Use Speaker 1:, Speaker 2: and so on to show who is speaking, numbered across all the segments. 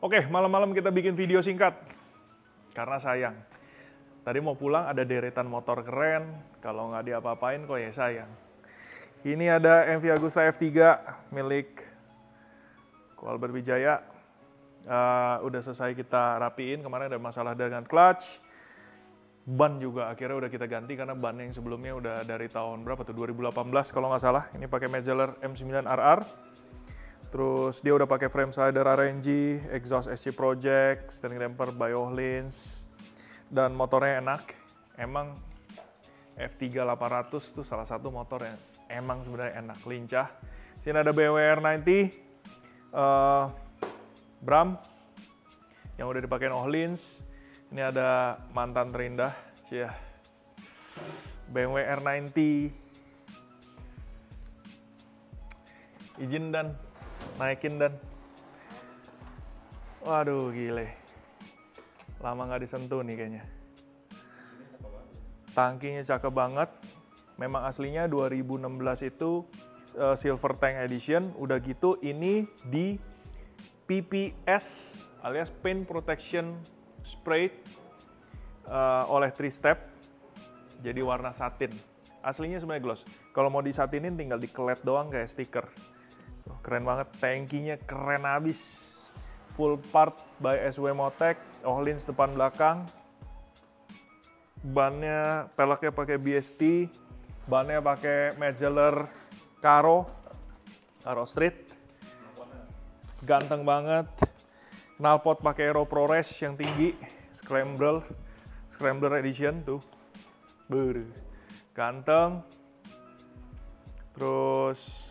Speaker 1: Oke, malam-malam kita bikin video singkat. Karena sayang. Tadi mau pulang ada deretan motor keren. Kalau nggak diapa-apain kok ya sayang. Ini ada MV Agusta F3 milik Ko Albert Wijaya. Udah selesai kita rapiin. Kemarin ada masalah dengan clutch. Ban juga akhirnya udah kita ganti karena ban yang sebelumnya udah dari tahun berapa tuh? 2018 kalau nggak salah. Ini pakai Mazeller M9RR. Terus dia udah pakai frame slider RNG, exhaust SC Project, steering damper Biohlins, dan motornya enak. Emang F3 800 tuh salah satu motor yang emang sebenarnya enak, lincah. Sini ada BMW R90, Bram, yang udah dipakai Ohlins. Ini ada mantan terindah, cia, BMW R90. Izin dan naikin dan, waduh gile, lama nggak disentuh nih kayaknya. Tangkinya cakep banget, memang aslinya 2016 itu Silver Tank Edition, udah gitu ini di PPS alias Paint Protection Spray oleh 3-Step, jadi warna satin. Aslinya sebenarnya gloss, kalau mau disatinin tinggal dikelet doang kayak stiker. Keren banget, tankinya keren abis. Full part by SW Motec, Ohlins depan belakang. Bannya, peleknya pakai BST. Bannya pakai Mazeller Caro Street. Ganteng banget. Knalpot pakai Aero ProRes yang tinggi. Scrambler Edition tuh. Ganteng. Terus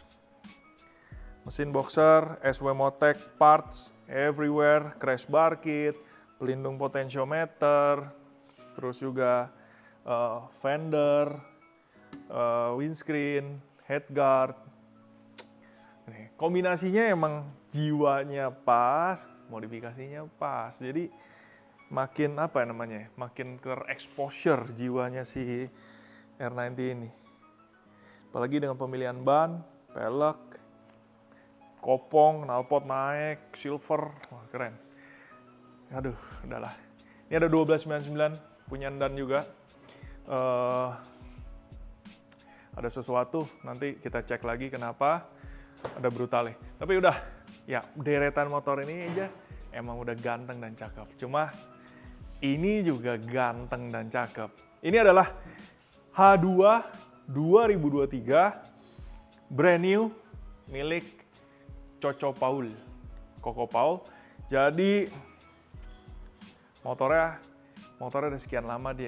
Speaker 1: mesin boxer, SW Motec parts everywhere, crash bar kit, pelindung potentiometer, terus juga fender, windscreen, headguard. Kombinasinya emang jiwanya pas, modifikasinya pas. Jadi makin apa namanya? Makin ter-exposure jiwanya si R90 ini. Apalagi dengan pemilihan ban, pelek, kopong, knalpot naik, silver, wah keren. Aduh, udahlah. Ini ada 1299, punya Dan juga. Ada sesuatu, nanti kita cek lagi kenapa ada brutale. Tapi udah, ya deretan motor ini aja emang udah ganteng dan cakep. Cuma ini juga ganteng dan cakep. Ini adalah H2 2023, brand new, milik Coco Paul. Jadi motornya udah sekian lama dia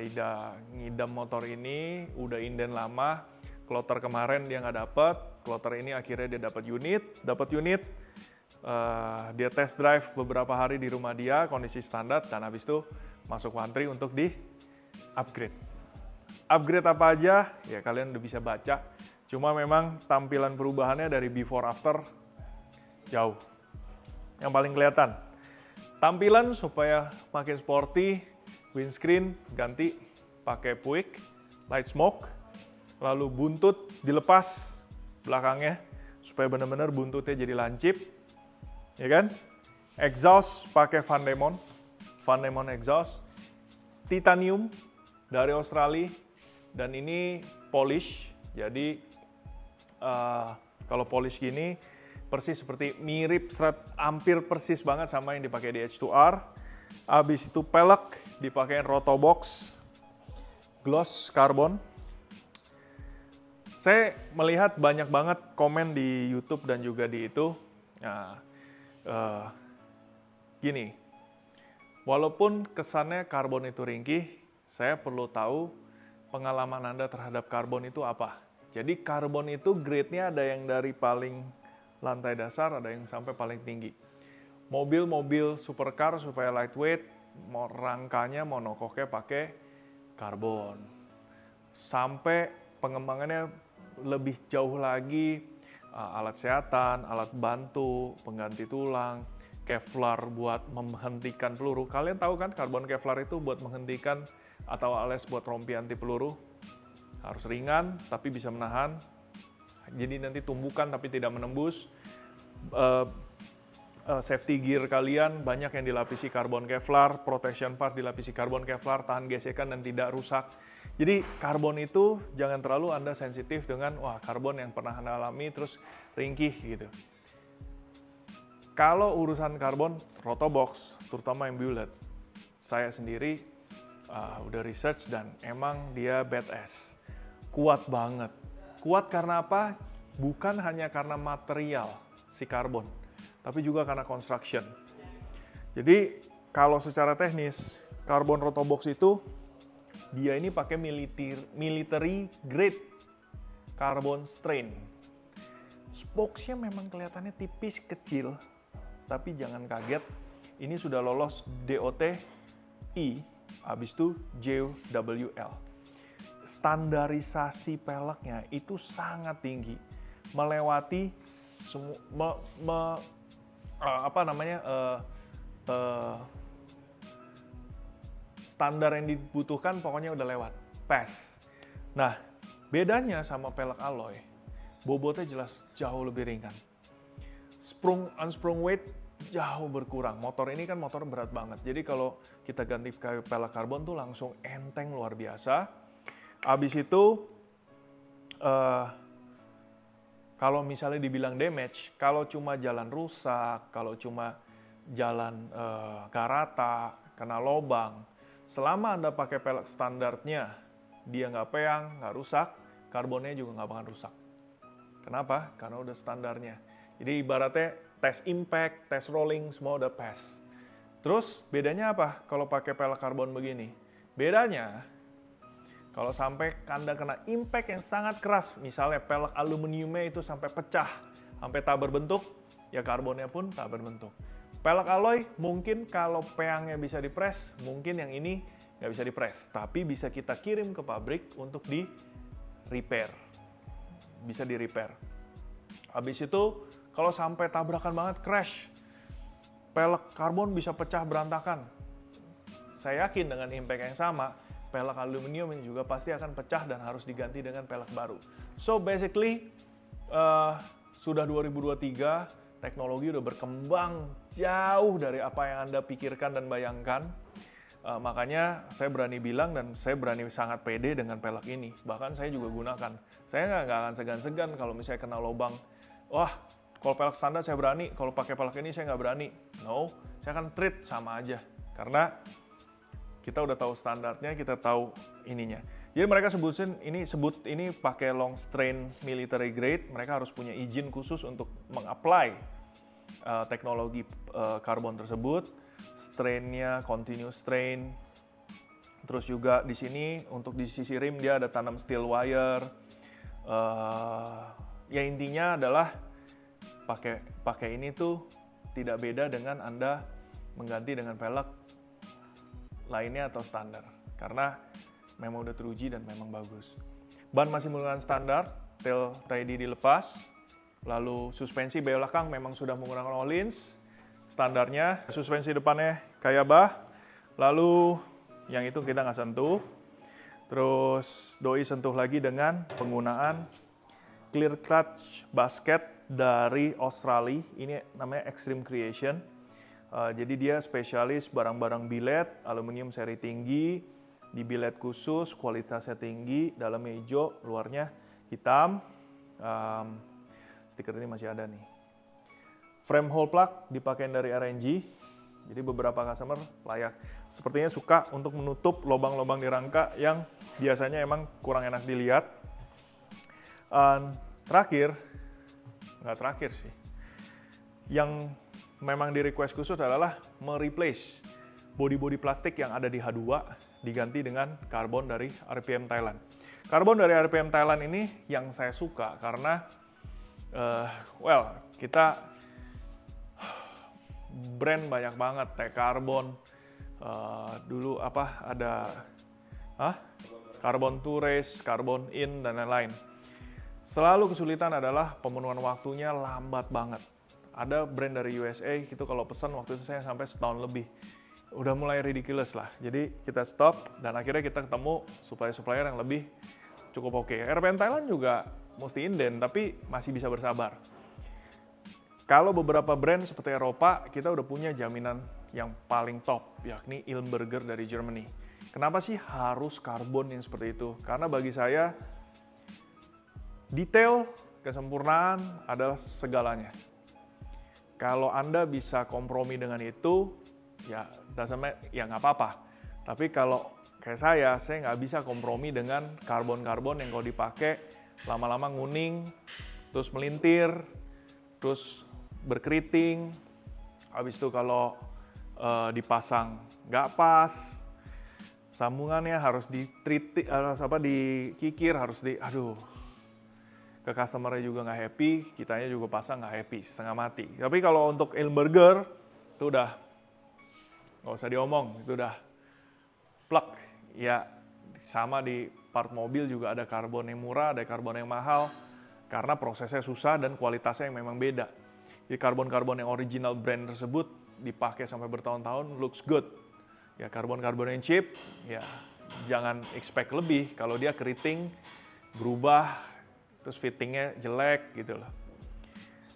Speaker 1: ngidam motor ini, udah inden lama. Kloter kemarin dia nggak dapet, kloter ini akhirnya dia dapat unit. Dia test drive beberapa hari di rumah dia, kondisi standar, dan habis itu masuk pantry untuk di upgrade. Upgrade apa aja? Ya kalian udah bisa baca. Cuma memang tampilan perubahannya dari before after jauh. Yang paling kelihatan, tampilan supaya makin sporty, windscreen ganti pakai Puig, light smoke, lalu buntut dilepas belakangnya supaya benar-benar buntutnya jadi lancip, ya kan? Exhaust pakai Van Demon exhaust, titanium dari Australia, dan ini polish. Jadi kalau polish gini persis seperti mirip, hampir persis banget sama yang dipakai di H2R. Abis itu pelek dipakai Rotobox gloss carbon. Saya melihat banyak banget komen di YouTube dan juga di itu. Nah, gini, walaupun kesannya karbon itu ringkih, saya perlu tahu pengalaman Anda terhadap karbon itu apa. Jadi karbon itu grade-nya ada yang dari paling lantai dasar, ada yang sampai paling tinggi. Mobil-mobil supercar supaya lightweight, rangkanya monokoknya pakai karbon. Sampai pengembangannya lebih jauh lagi, alat kesehatan, alat bantu, pengganti tulang, Kevlar buat menghentikan peluru. Kalian tahu kan karbon Kevlar itu buat menghentikan atau alias buat rompi anti peluru. Harus ringan tapi bisa menahan. Jadi nanti tumbukan tapi tidak menembus. safety gear kalian banyak yang dilapisi karbon Kevlar, protection part dilapisi karbon Kevlar, tahan gesekan dan tidak rusak. Jadi karbon itu jangan terlalu Anda sensitif dengan wah karbon yang pernah Anda alami terus ringkih gitu. Kalau urusan karbon Rotobox, terutama yang bulat, saya sendiri udah research dan emang dia badass. Kuat banget. Kuat karena apa? Bukan hanya karena material si karbon, tapi juga karena construction. Jadi kalau secara teknis, karbon Rotobox itu dia ini pakai military grade carbon strain. Spokesnya memang kelihatannya tipis kecil, tapi jangan kaget, ini sudah lolos DOT I, habis itu JWL. Standarisasi peleknya itu sangat tinggi, melewati standar yang dibutuhkan pokoknya udah lewat, pass. Nah, bedanya sama pelek alloy, bobotnya jelas jauh lebih ringan. Unsprung weight jauh berkurang. Motor ini kan motor berat banget, jadi kalau kita ganti ke pelek karbon tuh langsung enteng luar biasa. Habis itu, kalau misalnya dibilang damage, kalau cuma jalan rusak, kalau cuma jalan gak rata, kena lobang, selama Anda pakai pelek standarnya, dia nggak peang, nggak rusak, karbonnya juga nggak bakal rusak. Kenapa? Karena udah standarnya. Jadi ibaratnya tes impact, tes rolling, semua udah pass. Terus bedanya apa kalau pakai pelek karbon begini? Bedanya, kalau sampai Anda kena impact yang sangat keras, misalnya pelek aluminiumnya itu sampai pecah, sampai tak berbentuk, ya karbonnya pun tak berbentuk. Pelek alloy mungkin kalau peangnya bisa dipres, mungkin yang ini nggak bisa dipres, tapi bisa kita kirim ke pabrik untuk di repair. Bisa di repair. Habis itu, kalau sampai tabrakan banget, crash, pelek karbon bisa pecah berantakan. Saya yakin dengan impact yang sama, pelek aluminium ini juga pasti akan pecah dan harus diganti dengan pelek baru. So basically, sudah 2023, teknologi udah berkembang jauh dari apa yang Anda pikirkan dan bayangkan. Makanya saya berani bilang dan saya berani sangat pede dengan pelek ini. Bahkan saya juga gunakan. Saya nggak akan segan-segan kalau misalnya kena lubang. Wah, kalau pelek standar saya berani, kalau pakai pelek ini saya nggak berani. No, saya akan treat sama aja. Karena kita udah tahu standarnya, kita tahu ininya. Jadi mereka sebut ini pakai long strain military grade. Mereka harus punya izin khusus untuk mengapply teknologi karbon tersebut. Strainnya continuous strain. Terus juga di sini untuk di sisi rim dia ada tanam steel wire. Ya intinya adalah pakai ini tuh tidak beda dengan Anda mengganti dengan pelek lainnya atau standar, karena memang udah teruji dan memang bagus. Ban masih menggunakan standar, tail ready dilepas, lalu suspensi belakang memang sudah menggunakan Öhlins, standarnya, suspensi depannya Kayaba, lalu yang itu kita nggak sentuh, terus doi sentuh lagi dengan penggunaan clear clutch basket dari Australia, ini namanya Extreme Creation. Jadi dia spesialis barang-barang billet, aluminium seri tinggi, di billet khusus, kualitasnya tinggi, dalamnya hijau, luarnya hitam. Stiker ini masih ada nih. Frame hole plug dipakai dari RNG, jadi beberapa customer sepertinya suka untuk menutup lubang-lubang di rangka yang biasanya emang kurang enak dilihat. Nggak terakhir sih, yang memang di request khusus adalah mereplace body-body plastik yang ada di H2 diganti dengan karbon dari RPM Thailand. Karbon dari RPM Thailand ini yang saya suka karena kita brand banyak banget, T-Carbon, dulu ada Carbon Tourist, Carbon In, dan lain-lain. Selalu kesulitan adalah pemenuhan waktunya lambat banget. Ada brand dari USA, itu kalau pesan waktu itu saya sampai setahun lebih. Udah mulai ridiculous lah. Jadi kita stop dan akhirnya kita ketemu supplier-supplier yang lebih cukup oke. RPM Thailand juga mesti inden, tapi masih bisa bersabar. Kalau beberapa brand seperti Eropa, kita udah punya jaminan yang paling top, yakni Ilmberger dari Germany. Kenapa sih harus karbon yang seperti itu? Karena bagi saya, detail, kesempurnaan adalah segalanya. Kalau Anda bisa kompromi dengan itu, ya dasarnya ya nggak apa-apa. Tapi kalau kayak saya nggak bisa kompromi dengan karbon-karbon yang kalau dipakai lama-lama nguning, terus melintir, terus berkeriting, habis itu kalau dipasang nggak pas, sambungannya harus dikikir, ke customer-nya juga nggak happy, kitanya juga pasang nggak happy, setengah mati. Tapi kalau untuk Ilmberger, itu udah nggak usah diomong, itu udah plug. Ya sama di part mobil juga ada karbon yang murah, ada karbon yang mahal, karena prosesnya susah dan kualitasnya yang memang beda. Jadi karbon-karbon yang original brand tersebut dipakai sampai bertahun-tahun, looks good. Ya karbon-karbon yang cheap, ya jangan expect lebih kalau dia keriting, berubah, terus fittingnya jelek gitu loh.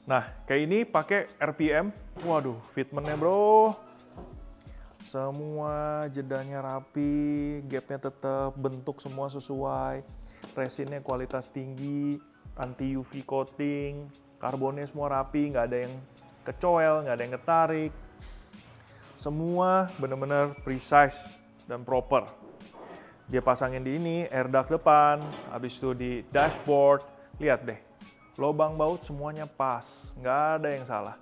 Speaker 1: Nah, kayak ini pakai RPM, waduh fitmentnya bro, semua jedanya rapi, gapnya tetap, bentuk semua sesuai, resinnya kualitas tinggi, anti UV coating, karbonnya semua rapi, nggak ada yang kecoel, nggak ada yang ketarik. Semua benar-benar precise dan proper. Dia pasangin di ini, air duct depan, habis itu di dashboard. Lihat deh, lubang baut semuanya pas, nggak ada yang salah.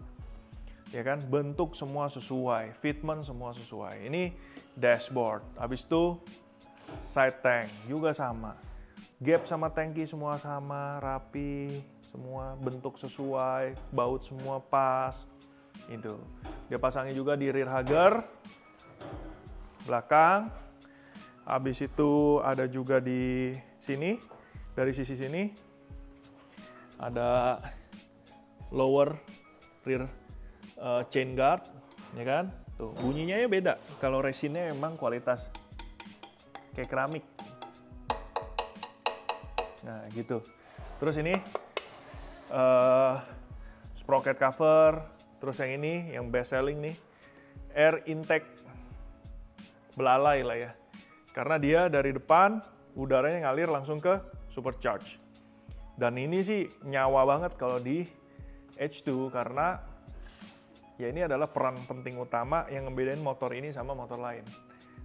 Speaker 1: Ya kan, bentuk semua sesuai, fitment semua sesuai. Ini dashboard, habis itu side tank juga sama. Gap sama tangki semua sama, rapi, semua bentuk sesuai, baut semua pas. Itu. Dia pasangnya juga di rear hugger, belakang. Habis itu ada juga di sini, dari sisi sini ada lower rear chain guard, ya kan? Tuh bunyinya ya beda. Kalau resinnya memang kualitas kayak keramik. Nah gitu. Terus ini sprocket cover. Terus yang ini, yang best selling nih, air intake belalai lah ya. Karena dia dari depan, udaranya ngalir langsung ke supercharge. Dan ini sih nyawa banget kalau di H2, karena ya ini adalah peran penting utama yang ngebedain motor ini sama motor lain.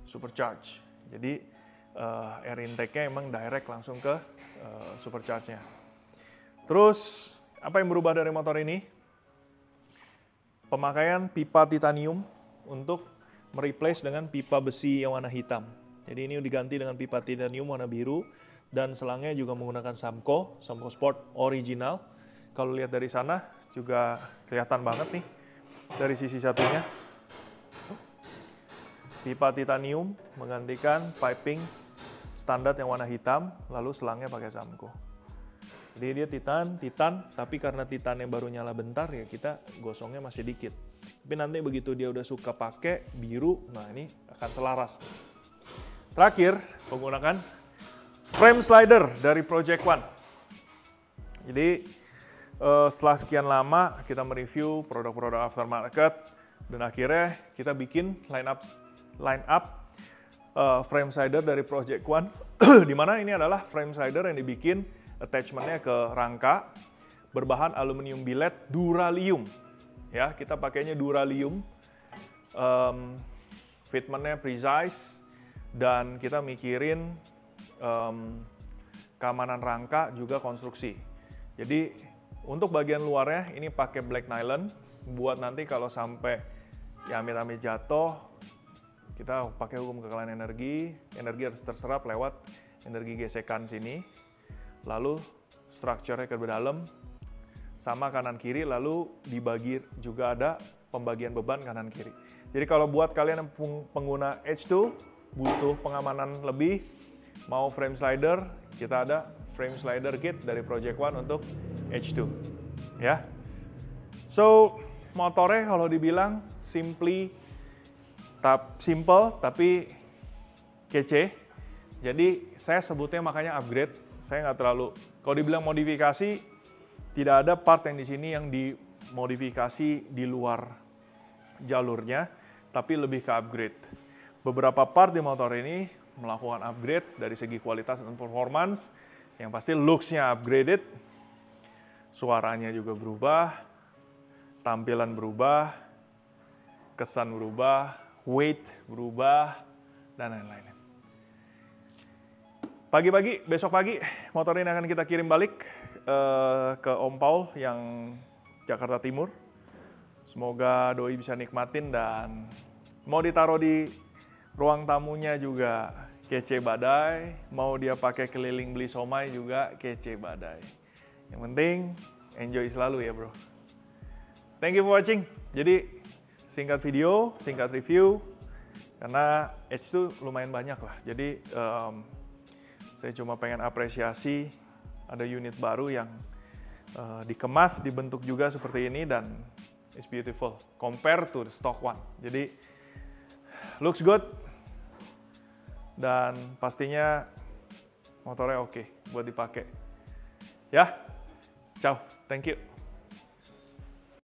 Speaker 1: Supercharge. Jadi air intake-nya emang direct langsung ke supercharge-nya. Terus, apa yang berubah dari motor ini? Pemakaian pipa titanium untuk mereplace dengan pipa besi yang warna hitam. Jadi ini diganti dengan pipa titanium warna biru dan selangnya juga menggunakan Samco Sport original. Kalau lihat dari sana juga kelihatan banget nih dari sisi satunya. Pipa titanium menggantikan piping standar yang warna hitam, lalu selangnya pakai Samco. Jadi dia titan, tapi karena titannya baru nyala bentar ya kita gosongnya masih dikit. Tapi nanti begitu dia udah suka pakai biru, nah ini akan selaras. Terakhir, menggunakan frame slider dari Project One. Jadi setelah sekian lama kita mereview produk-produk aftermarket dan akhirnya kita bikin line up frame slider dari Project One, di mana ini adalah frame slider yang dibikin attachment-nya ke rangka berbahan aluminium billet Duralium. Ya, kita pakainya Duralium. Fitment-nya precise dan kita mikirin keamanan rangka juga konstruksi. Jadi untuk bagian luarnya ini pakai black nylon buat nanti kalau sampai ya amit-amit jatuh kita pakai hukum kekalahan energi harus terserap lewat energi gesekan sini. Lalu strukturnya ke dalam sama kanan kiri, lalu dibagi juga ada pembagian beban kanan kiri. Jadi kalau buat kalian yang pengguna H2 butuh pengamanan lebih, mau frame slider, kita ada frame slider kit dari Project One untuk H2. Ya. So, motornya kalau dibilang simple tapi kece. Jadi saya sebutnya makanya upgrade. Saya nggak terlalu, kalau dibilang modifikasi, tidak ada part yang di sini yang modifikasi di luar jalurnya, tapi lebih ke upgrade. Beberapa part di motor ini melakukan upgrade dari segi kualitas dan performance, yang pasti looks-nya upgraded, suaranya juga berubah, tampilan berubah, kesan berubah, weight berubah, dan lain-lain. Pagi-pagi, besok pagi, motor ini akan kita kirim balik ke Om Paul yang Jakarta Timur. Semoga doi bisa nikmatin dan mau ditaruh di ruang tamunya juga kece badai. Mau dia pakai keliling beli somai juga kece badai. Yang penting enjoy selalu ya bro. Thank you for watching. Jadi singkat video, singkat review. Karena Edge itu lumayan banyak lah. Jadi saya cuma pengen apresiasi ada unit baru yang dikemas, dibentuk juga seperti ini dan it's beautiful compare to the stock one. Jadi looks good dan pastinya motornya oke buat dipakai. Ya, ciao, thank you.